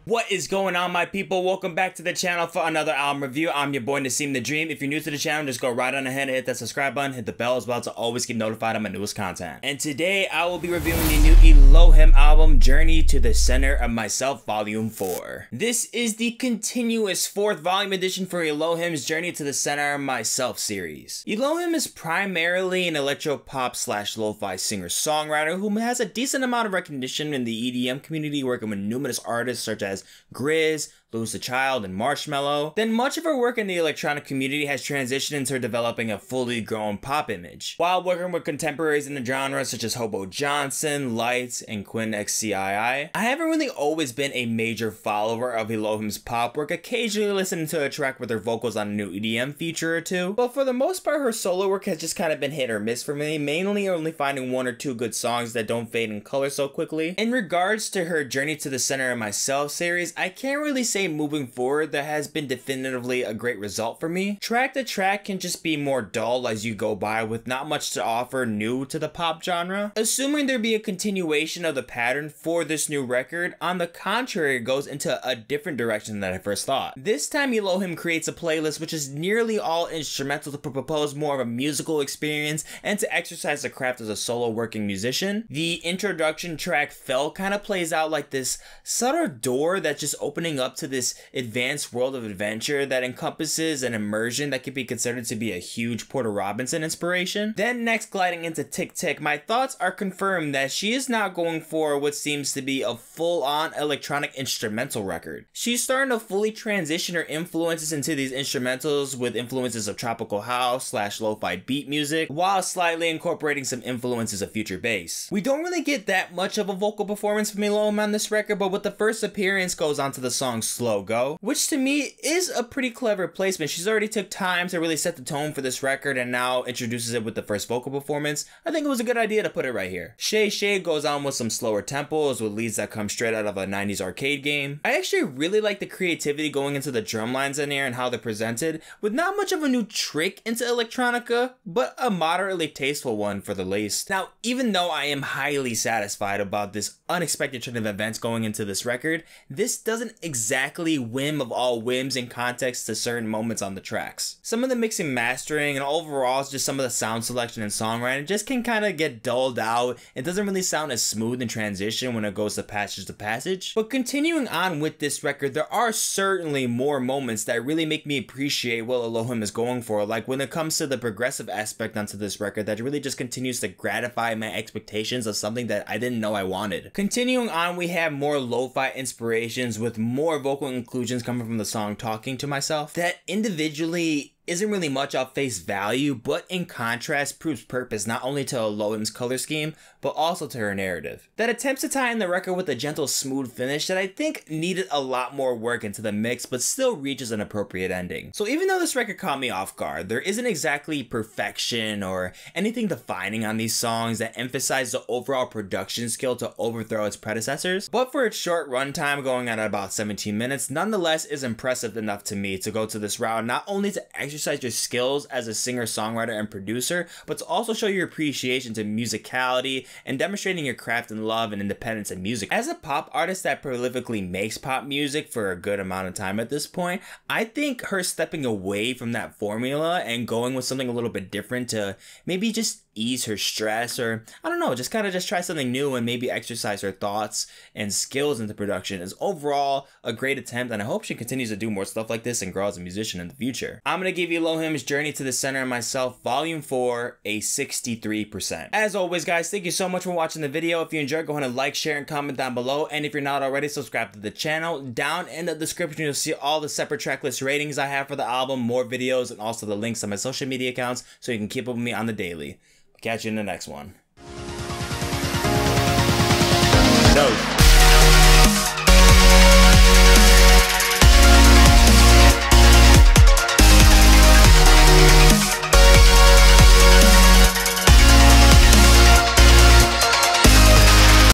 What is going on, my people? Welcome back to the channel for another album review. I'm your boy Naseem the Dream. If you're new to the channel, just go right on ahead and hit that subscribe button, hit the bell as well to always get notified of my newest content. And today I will be reviewing the new Elohim album, Journey to the Center of Myself, Volume 4. This is the continuous 4th volume edition for Elohim's Journey to the Center of Myself series. Elohim is primarily an electro-pop / lo-fi singer-songwriter who has a decent amount of recognition in the EDM community, working with numerous artists such as Grizz, Lose the Child, and Marshmello. Then much of her work in the electronic community has transitioned into developing a fully grown pop image, while working with contemporaries in the genre such as Hobo Johnson, Lights, and Quinn XCII. I haven't really always been a major follower of Elohim's pop work, occasionally listening to a track with her vocals on a new EDM feature or two, but for the most part her solo work has just kind of been hit or miss for me, mainly only finding 1 or 2 good songs that don't fade in color so quickly. In regards to her Journey to the Center of Myself series, I can't really say moving forward there has been definitively a great result for me. Track to track can just be more dull as you go by, with not much to offer new to the pop genre. Assuming there be a continuation of the pattern for this new record, on the contrary, it goes into a different direction than I first thought. This time Elohim creates a playlist which is nearly all instrumental to propose more of a musical experience and to exercise the craft as a solo working musician. The introduction track Fell kind of plays out like this subtle door that's just opening up to this advanced world of adventure that encompasses an immersion that could be considered to be a huge Porter Robinson inspiration. Then next, gliding into Tik Tik, my thoughts are confirmed that she is not going for what seems to be a full-on electronic instrumental record. She's starting to fully transition her influences into these instrumentals with influences of tropical house / lo-fi beat music, while slightly incorporating some influences of future bass. We don't really get that much of a vocal performance from Elohim on this record, but with the first appearance goes onto the song Slow Go, which to me is a pretty clever placement. She's already took time to really set the tone for this record and now introduces it with the first vocal performance. I think it was a good idea to put it right here. Shay Shay goes on with some slower tempos with leads that come straight out of a 90s arcade game. I actually really like the creativity going into the drum lines in here and how they're presented, with not much of a new trick into electronica, but a moderately tasteful one for the least. Now, even though I am highly satisfied about this unexpected turn of events going into this record, this doesn't exactly whim of all whims in context to certain moments on the tracks. Some of the mixing, mastering, and overall just some of the sound selection and songwriting just can kind of get dulled out. It doesn't really sound as smooth in transition when it goes to passage. But continuing on with this record, there are certainly more moments that really make me appreciate what Elohim is going for, like when it comes to the progressive aspect onto this record that really just continues to gratify my expectations of something that I didn't know I wanted. Continuing on, we have more lo-fi inspirations with more vocal inclusions coming from the song Talking to Myself that individually isn't really much off face value, but in contrast proves purpose not only to Elohim's color scheme, but also to her narrative. That attempts to tie in the record with a gentle, smooth finish that I think needed a lot more work into the mix, but still reaches an appropriate ending. So even though this record caught me off guard, there isn't exactly perfection or anything defining on these songs that emphasize the overall production skill to overthrow its predecessors, but for its short runtime going on at about 17 minutes, nonetheless is impressive enough to me to go to this route, not only to exercise your skills as a singer, songwriter, and producer, but to also show your appreciation to musicality and demonstrating your craft and love and independence in music. As a pop artist that prolifically makes pop music for a good amount of time at this point, I think her stepping away from that formula and going with something a little bit different to maybe just ease her stress, or I don't know, just kind of try something new and maybe exercise her thoughts and skills into production is overall a great attempt, and I hope she continues to do more stuff like this and grow as a musician in the future. I'm gonna give Elohim's Journey to the Center of Myself Volume 4 a 63%. As always, guys, thank you so much for watching the video. If you enjoyed, go ahead and like, share, and comment down below, and if you're not already, subscribe to the channel. Down in the description you'll see all the separate tracklist ratings I have for the album, more videos, and also the links to my social media accounts so you can keep up with me on the daily. Catch you in the next one. No.